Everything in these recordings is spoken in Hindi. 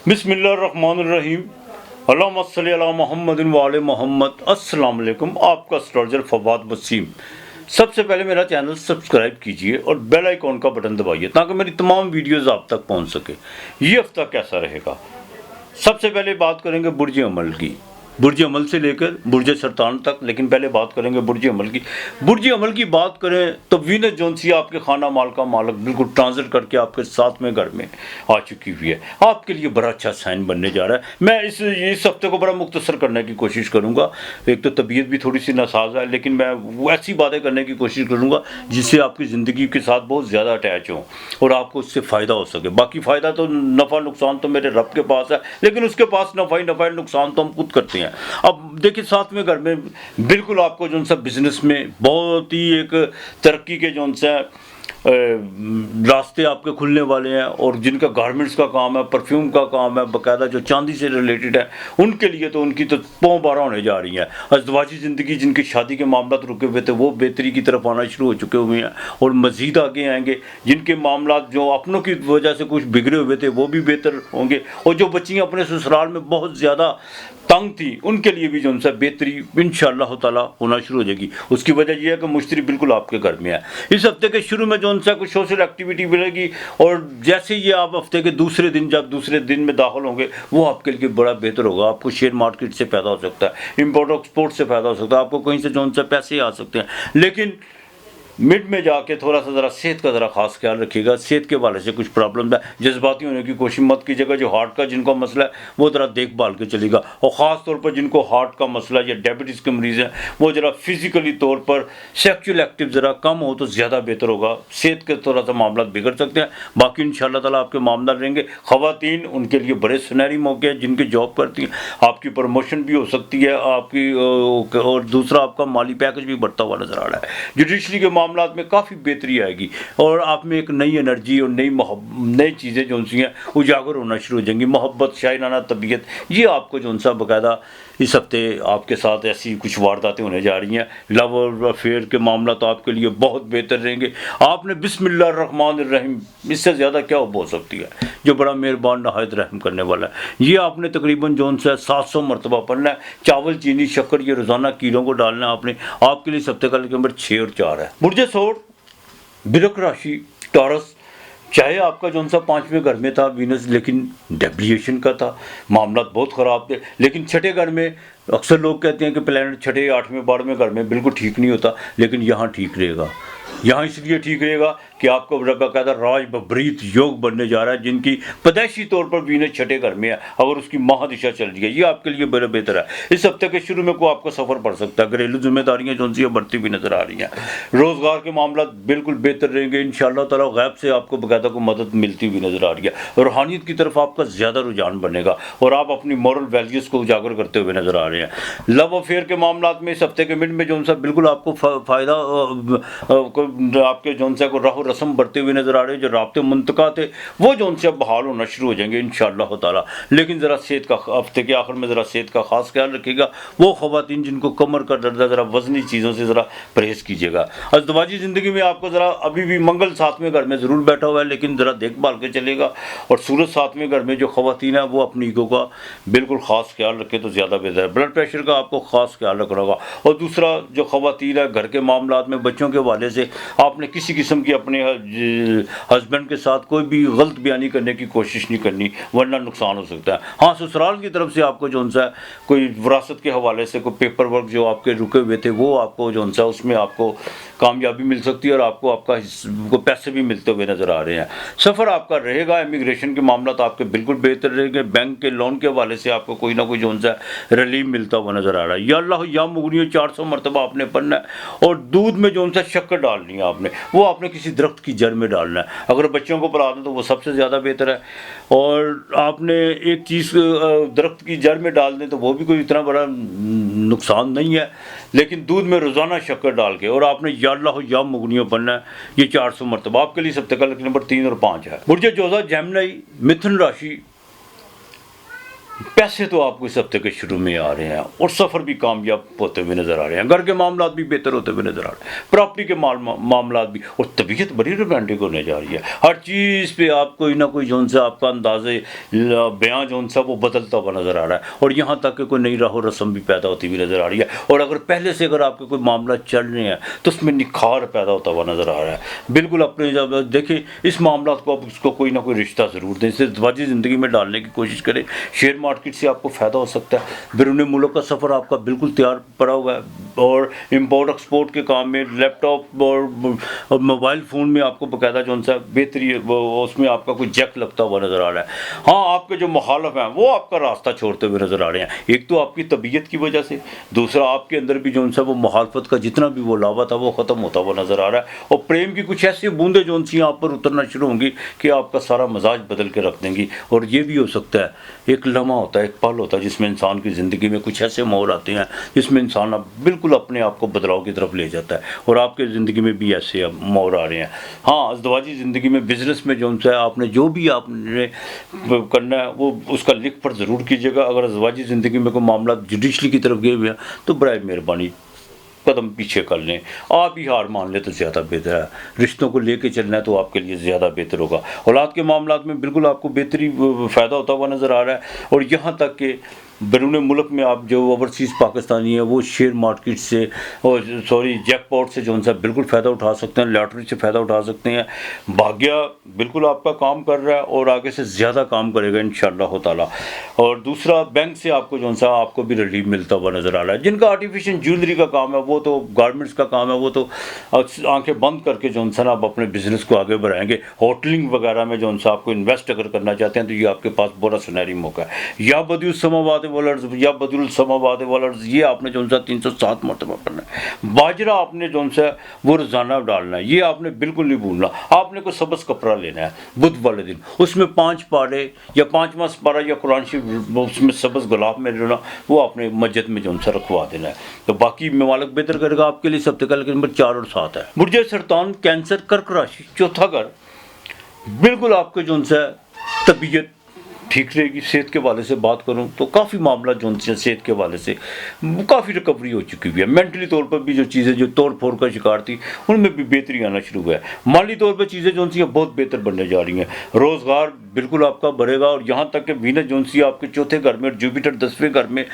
बिस्मिल्लाहिर्रहमानिर्रहीम अल्लाहुम्मा सल्ली अला मुहम्मदिन व आले मोहम्मद। अस्सलाम वालेकुम। आपका एस्ट्रोलॉजर फवाद वसीम। सबसे पहले मेरा चैनल सब्सक्राइब कीजिए और बेल आइकॉन का बटन दबाइए ताकि मेरी तमाम वीडियोस आप तक पहुंच सके। ये हफ्ता कैसा रहेगा? सबसे पहले बात करेंगे बुर्ज अमल की, बुर्ज अमल से लेकर बुर्ज सरतान तक। लेकिन पहले बात करेंगे बुर्ज अमल की। बुर्ज अमल की बात करें तो वीनस जोनसी आपके खाना माल का मालक बिल्कुल ट्रांजिट करके आपके 7वें घर में आ चुकी हुई है। आपके लिए बड़ा अच्छा साइन बनने जा रहा है। मैं इस हफ्ते को बड़ा मुख्तसर करने की कोशिश करूँगा। एक तो तबीयत भी थोड़ी सी नासाज है, लेकिन मैं वो ऐसी बातें करने की कोशिश करूँगा जिससे आपकी ज़िंदगी के साथ बहुत ज़्यादा अटैच हो और आपको उससे फ़ायदा हो सके। बाकी फ़ायदा तो नफ़ा नुकसान तो मेरे रब के पास है, लेकिन उसके पास नफ़ा ही नुकसान तो हम खुद करते हैं। अब देखिए 7वें घर में बिल्कुल आपको जो सा बिजनेस में बहुत ही एक तरक्की के जो सा रास्ते आपके खुलने वाले हैं। और जिनका गारमेंट्स का काम है, परफ्यूम का काम है, बाकायदा जो चांदी से रिलेटेड है, उनके लिए तो उनकी तो पौं बारह होने जा रही हैं। अज़दवाजी ज़िंदगी जिनकी शादी के मामला रुके हुए थे वो बेहतरी की तरफ आना शुरू हो चुके हुए हैं और मज़ीद आगे आएंगे। जिनके मामला जो अपनों की वजह से कुछ बिगड़े हुए थे वो भी बेहतर होंगे। और जो बच्चियाँ अपने ससुराल में बहुत ज़्यादा तंग थी उनके लिए भी जो उनसे बेहतरी इंशाअल्लाह ताला होना शुरू हो जाएगी। उसकी वजह यह है कि मुश्तरी बिल्कुल आपके घर में है। इस हफ्ते के शुरू में जो उनसे कुछ सोशल एक्टिविटी मिलेगी और जैसे ये आप हफ्ते के दूसरे दिन जब दूसरे दिन में दाखिल होंगे वो आपके लिए बड़ा बेहतर होगा। आपको शेयर मार्केट से फ़ायदा हो सकता है, इम्पोर्ट एक्सपोर्ट से फ़ायदा हो सकता है, आपको कहीं से जो उनसे पैसे आ सकते हैं। लेकिन मिड में जाके थोड़ा सा ज़रा सेहत का ज़रा खास ख्याल रखिएगा। सेहत के वाले से कुछ प्रॉब्लम है, जज्बाती होने की कोशिश मत कीजिएगा। जो हार्ट का जिनको मसला है वो ज़रा देखभाल के चलेगा। और ख़ास तौर पर जिनको हार्ट का मसला या डायबिटीज़ के मरीज़ हैं वो ज़रा फिज़िकली तौर पर सेक्सुअल एक्टिव ज़रा कम हो तो ज़्यादा बेहतर होगा। सेहत के थोड़ा सा मामला बिगड़ सकते हैं, बाकी इंशाअल्लाह ताला आपके मामला रहेंगे। ख़वातीन उनके लिए बड़े सुनहरी मौके हैं। जिनकी जॉब करती हैं आपकी प्रमोशन भी हो सकती है आपकी, और दूसरा आपका माली पैकेज भी बढ़ता हुआ नज़र आ रहा है। जुडिशरी के मामलात में काफ़ी बेहतरी आएगी और आप में एक नई एनर्जी और नई चीज़ें जो सी हैं उजागर होना शुरू हो जाएंगी। मोहब्बत, शायराना तबीयत, ये आपको जो सा बाकायदा इस हफ्ते आपके साथ ऐसी कुछ वारदातें होने जा रही हैं। लव और अफेयर के मामला तो आपके लिए बहुत बेहतर रहेंगे। आपने बिस्मिल्लाहिर्रहमानिर्रहीम इससे ज़्यादा क्या हो सकती है, जो बड़ा मेहरबान नहायत रहम करने वाला है। ये आपने तकरीबन जो सा 700 मरतबा पढ़ना है। चावल, चीनी, शक्कर ये रोज़ाना कीलों को डालना है आपने। आपके लिए इस हफ्ते का नंबर 6 और 4 है। बुर्ज सोर, बिरक राशि, टॉरस, चाहे आपका जो सा 5वें घर में था वीनस, लेकिन डेविएशन का था, मामला बहुत ख़राब थे। लेकिन छठे घर में अक्सर लोग कहते हैं कि प्लैनेट छठे 8वें 12वें घर में बिल्कुल ठीक नहीं होता, लेकिन यहाँ ठीक रहेगा। यहाँ इसलिए ठीक रहेगा कि आपको बाकायदा राज बबरीत योग बनने जा रहा है। जिनकी पैदाइशी तौर पर वीनस छठे घर में है, अगर उसकी महादिशा चल रही है, ये आपके लिए बड़ा बेहतर है। इस हफ्ते के शुरू में को आपका सफ़र पड़ सकता है। घरेलू जिम्मेदारियाँ जो सी बढ़ती हुई नजर आ रही हैं। रोज़गार के मामला बिल्कुल बेहतर रहेंगे इंशाअल्लाह ताला। गैब से आपको बाकायदा को मदद मिलती हुई नजर आ रही है। रूहानियत की तरफ आपका ज़्यादा रुझान बनेगा और आप अपनी मॉरल वैल्यूज़ को उजागर करते हुए नजर आ रहे हैं। लव अफेयर के मामला में इस हफ्ते के मिड में जो सा बिल्कुल आपको फ़ायदा आपके जो सा को राह रस्म बढ़ते हुए नजर आ रहे हैं। जो राब्ते मुंतका थे वो जो उनसे अब बहाल होना शुरू हो जाएंगे इंशाअल्लाह ताला। लेकिन ज़रा सेहत का हफ्ते के आखिर में ज़रा सेहत का खास ख्याल रखिएगा। वो ख़वातीन जिनको कमर का दर्द है ज़रा वजनी चीज़ों से ज़रा परहेज़ कीजिएगा। अज़दवाजी ज़िंदगी में आपको ज़रा अभी भी मंगल 7वें घर में ज़रूर बैठा हुआ है, लेकिन ज़रा देखभाल के चलेगा। और सूरज 7वें घर में जो ख़वातीन है वो अपनी ईगो का बिल्कुल ख़ास ख्याल रखे तो ज़्यादा बेहतर है। ब्लड प्रेशर का आपको ख़ास ख्याल रखना होगा। और दूसरा जो ख़वातीन है घर के मामला में बच्चों के हवाले से आपने किसी किस्म की अपने हस्बैंड के साथ कोई भी गलत बयानी करने की कोशिश नहीं करनी, वरना नुकसान हो सकता है। हाँ, ससुराल की तरफ से आपको जो सा कोई विरासत के हवाले से कोई पेपर वर्क जो आपके रुके हुए थे वो आपको जो सा उसमें आपको कामयाबी मिल सकती है और आपको आपका पैसे भी मिलते हुए नज़र आ रहे हैं। सफ़र आपका रहेगा। इमिग्रेशन के मामला तो आपके बिल्कुल बेहतर रहेंगे। बैंक के लोन के हवाले से आपको कोई ना कोई जो सा रिलीफ मिलता हुआ नज़र आ रहा है। या अल्लाह या मुगनियों 400 मरतबा आपने पढ़ना है। और दूध में जो सा शक्कर डालनी है आपने, वो आपने किसी दरख्त की जड़ में डालना है। अगर बच्चों को पिला दें तो वो सबसे ज़्यादा बेहतर है। और आपने एक चीज़ दरख्त की जड़ में डाल दें तो वो भी कोई इतना बड़ा नुकसान नहीं है, लेकिन दूध में रोज़ाना शक्कर डाल के और आपने या अल्लाह या मुगनियों पढ़ना है। ये 400 मरतबा आपके लिए सप्ताह का नंबर 3 और 5 है। बुर्ज जोज़ा, जेमिनी, मिथुन राशि, पैसे तो आपको इस हफ्ते के शुरू में आ रहे हैं और सफ़र भी कामयाब होते हुए नज़र आ रहे हैं, घर के मामलात भी बेहतर होते हुए नज़र आ रहे हैं, प्रॉपर्टी के मामलात भी, और तबीयत बड़ी रोमांटिक होने जा रही है। हर चीज़ पे आप कोई ना कोई जौन सा आपका अंदाज़े बयां जौन सा वो बदलता हुआ नज़र आ रहा है, और यहाँ तक कि कोई नई राह रस्म भी पैदा होती हुई नज़र आ रही है। और अगर पहले से अगर आपके कोई मामला चल रहे हैं तो उसमें निखार पैदा होता हुआ नज़र आ रहा है। बिल्कुल अपने जब देखिए इस मामला को आप उसको कोई ना कोई रिश्ता ज़रूर दें, इसे ज़वाजी ज़िंदगी में डालने की कोशिश करें। शेयर मार्केट से आपको फ़ायदा हो सकता है। बैरून मुल्क का सफ़र आपका बिल्कुल तैयार पड़ा हुआ है, और इम्पोर्ट एक्सपोर्ट के काम में लैपटॉप और मोबाइल फ़ोन में आपको बाकायदा जो सा बेहतरी उसमें आपका कोई जैक लगता हुआ नज़र आ रहा है। हाँ, आपके जो मुखालफ हैं वो आपका रास्ता छोड़ते हुए नज़र आ रहे हैं। एक तो आपकी तबीयत की वजह से, दूसरा आपके अंदर भी जो सा वो मुखालफत का जितना भी वो लावा था वो ख़त्म होता हुआ नज़र आ रहा है, और प्रेम की कुछ ऐसी बूंदें जो सी आप पर उतरना शुरू होंगी कि आपका सारा मिजाज बदल के रख देंगी। और ये भी हो सकता है एक लम्हा होता है, एक पल होता है जिसमें इंसान की ज़िंदगी में कुछ ऐसे मोड़ आते हैं जिसमें इंसान अब बिल्कुल अपने आप को बदलाव की तरफ ले जाता है, और आपके ज़िंदगी में भी ऐसे मोड़ आ रहे हैं। हाँ, अज़दवाजी ज़िंदगी में बिज़नेस में जो है आपने जो भी आपने करना है वो उसका लिख पर ज़रूर कीजिएगा। अगर अज़दवाजी ज़िंदगी में कोई मामला जुडिशली की तरफ गए हुए हैं तो बराए मेहरबानी कदम पीछे कर लें, आप ही हार मान लें तो ज़्यादा बेहतर है। रिश्तों को लेके चलना है तो आपके लिए ज़्यादा बेहतर होगा। औलाद के मामलात में बिल्कुल आपको बेहतरी फ़ायदा होता हुआ नज़र आ रहा है, और यहाँ तक कि बैरून मुल्क में आप जो ओवरसीज़ पाकिस्तानी हैं वो शेयर मार्केट से और जैकपॉट से जो सा बिल्कुल फ़ायदा उठा सकते हैं, लॉटरी से फ़ायदा उठा सकते हैं। भाग्य बिल्कुल आपका काम कर रहा है और आगे से ज़्यादा काम करेगा इंशाअल्लाह ताला। और दूसरा, बैंक से आपको जो सा आपको भी रिलीफ मिलता हुआ नज़र आ रहा है। जिनका आर्टिफिशियल ज्वेलरी का काम है, वो तो गारमेंट्स का काम है, वो तो आंखें बंद करके जो सा आप अपने बिज़नेस को आगे बढ़ाएंगे। होटलिंग वगैरह में जो सा आपको इन्वेस्ट अगर करना चाहते हैं तो ये आपके पास बड़ा सुनहरी मौका है। या बदियुल समावात वलर्स या बदियुल समावात वलर्स, ये आपने जो सा 307 मरतबा पढ़ना है। बाजरा आपने जो सा वो रोज़ाना डालना है, ये आपने बिल्कुल नहीं भूलना। आपने कोई सबस कपड़ा लेना है बुध वाले दिन, उसमें 5 पारे या 5वां पारा या कुरान शरीफ उसमें सबस गुलाब में लेना, वो आपने मस्जिद में जो सा रखवा देना है। तो बाकी ममालिक बेहतर करेगा आपके लिए। सब तक नंबर 4 और 7 है। बुर्जे सरतान, कैंसर, कर्क राशि, चौथा घर, बिल्कुल आपके जो सा तबीयत ठीक रहेगी। सेहत के वाले से बात करूं तो काफ़ी मामला जो सेहत के वाले से काफ़ी रिकवरी हो चुकी हुई है। मेंटली तौर पर भी जो चीज़ें जो तोड़ फोड़ का शिकार थी उनमें भी बेहतरी आना शुरू हुआ है। माली तौर पर चीज़ें जो सी बहुत बेहतर बनने जा रही हैं। रोज़गार बिल्कुल आपका बढ़ेगा, और यहाँ तक कि वीनस जो सी आपके चौथे घर में और जुपिटर 10वें घर में,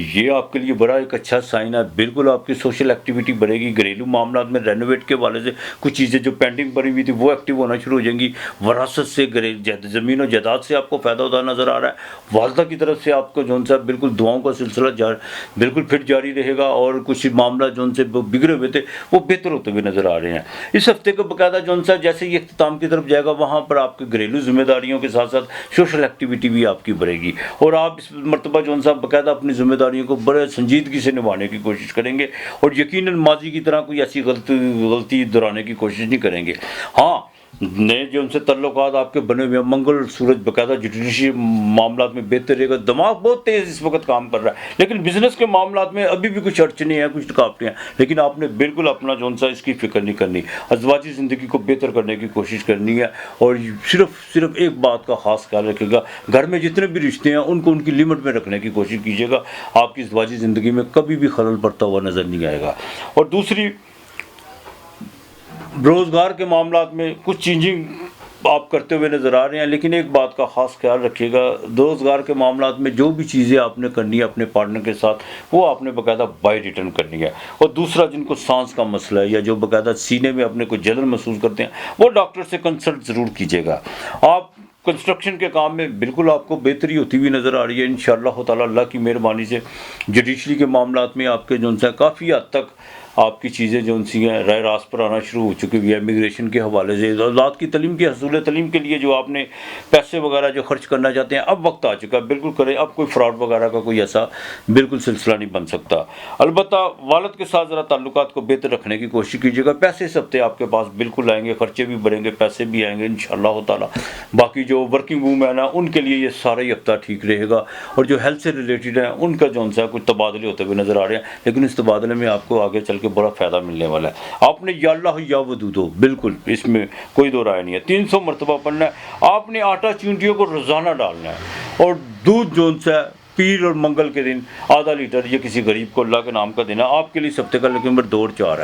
ये आपके लिए बड़ा एक अच्छा साइन है। बिल्कुल आपकी सोशल एक्टिविटी बढ़ेगी। घरेलू मामला में रेनोवेट के वाले से कुछ चीज़ें जो पेंडिंग पड़ी हुई थी वो एक्टिव होना शुरू हो जाएंगी। वरासत से ज़मीन और जायदाद से आपको फ़ायदा होता नज़र आ रहा है। वालदा की तरफ से आपको जो सा बिल्कुल दुआओं का सिलसिला बिल्कुल फिर जारी रहेगा, और कुछ मामला जो से बिगड़े हुए थे वो बेहतर होते हुए नज़र आ रहे हैं। इस हफ्ते को बाकायदा जो सा जैसे ये इख्तिताम की तरफ जाएगा वहाँ पर आपके घरेलू जिम्मेदारियों के साथ साथ सोशल एक्टिविटी भी आपकी बढ़ेगी, और आप इस मरतबा जो सा बाकायदा अपनी जिम्मेदारियों को बड़े संजीदगी से निभाने की कोशिश करेंगे, और यकीनन माजी की तरह कोई ऐसी गलती दोहराने की कोशिश नहीं करेंगे। हाँ, नए जो उनसे तल्लुकात आपके बने हुए हैं, मंगल सूरज बाकायदा जुडिशरी मामला में बेहतर रहेगा। दिमाग बहुत तेज़ इस वक्त काम कर रहा है, लेकिन बिजनेस के मामला में अभी भी कुछ अड़चने हैं, कुछ रुकावटें हैं, लेकिन आपने बिल्कुल अपना जो सा इसकी फिक्र नहीं करनी। अज़दवाजी ज़िंदगी को बेहतर करने की कोशिश करनी है, और सिर्फ एक बात का ख़ास ख्याल रखिएगा, घर में जितने भी रिश्ते हैं उनको उनकी लिमिट में रखने की कोशिश कीजिएगा। आपकी अज़दवाजी ज़िंदगी में कभी भी खलल पड़ता हुआ नज़र नहीं आएगा। और दूसरी, रोज़गार के मामला में कुछ चेंजिंग आप करते हुए नज़र आ रहे हैं, लेकिन एक बात का ख़ास ख्याल रखिएगा, रोज़गार के मामला में जो भी चीज़ें आपने करनी है अपने पार्टनर के साथ वो आपने बाकायदा बाय रिटर्न करनी है। और दूसरा, जिनको सांस का मसला है या जो बाकायदा सीने में अपने को जलन महसूस करते हैं वो डॉक्टर से कंसल्ट ज़रूर कीजिएगा। आप कंस्ट्रक्शन के काम में बिल्कुल आपको बेहतरी होती हुई नज़र आ रही है इंशाअल्लाह ताला। अल्लाह की मेहरबानी से जुडिशरी के मामलात में आपके जो सा काफ़ी हद तक आपकी चीज़ें जो सी हैं राय रास्त पर आना शुरू हो चुकी हुई है। इमिग्रेशन के हवाले से औलाद की तलीम की हसूल तलीम के लिए जो आपने पैसे वगैरह जो खर्च करना चाहते हैं अब वक्त आ चुका है, बिल्कुल करें। अब कोई फ्रॉड वगैरह का कोई ऐसा बिल्कुल सिलसिला नहीं बन सकता। अलबत्ता वालिद के साथ ज़रा ताल्लुकात को बेहतर रखने की कोशिश कीजिएगा। पैसे इस हफ्ते आपके पास बिल्कुल आएंगे, खर्चे भी बढ़ेंगे, पैसे भी आएंगे इंशाअल्लाह ताला। बाकी जो वर्किंग वूमेन है उनके लिए ये सारा ही हफ्ता ठीक रहेगा, और जो हेल्थ से रिलेटेड है उनका जो सा कुछ तबादले होते हुए नज़र आ रहे हैं, लेकिन इस तबादले में आपको आगे चल के बड़ा फ़ायदा मिलने वाला है। आपने या अल्लाह या वदूद हो, बिल्कुल इसमें कोई दो राय नहीं है। 300 मरतबा पढ़ना है। आपने आटा चींटियों को रोज़ाना डालना है और दूध जोन सा पीर और मंगल के दिन आधा लीटर ये किसी गरीब को अल्लाह के नाम का देना। आपके लिए इस हफ्ते का नंबर 2 और 4 है।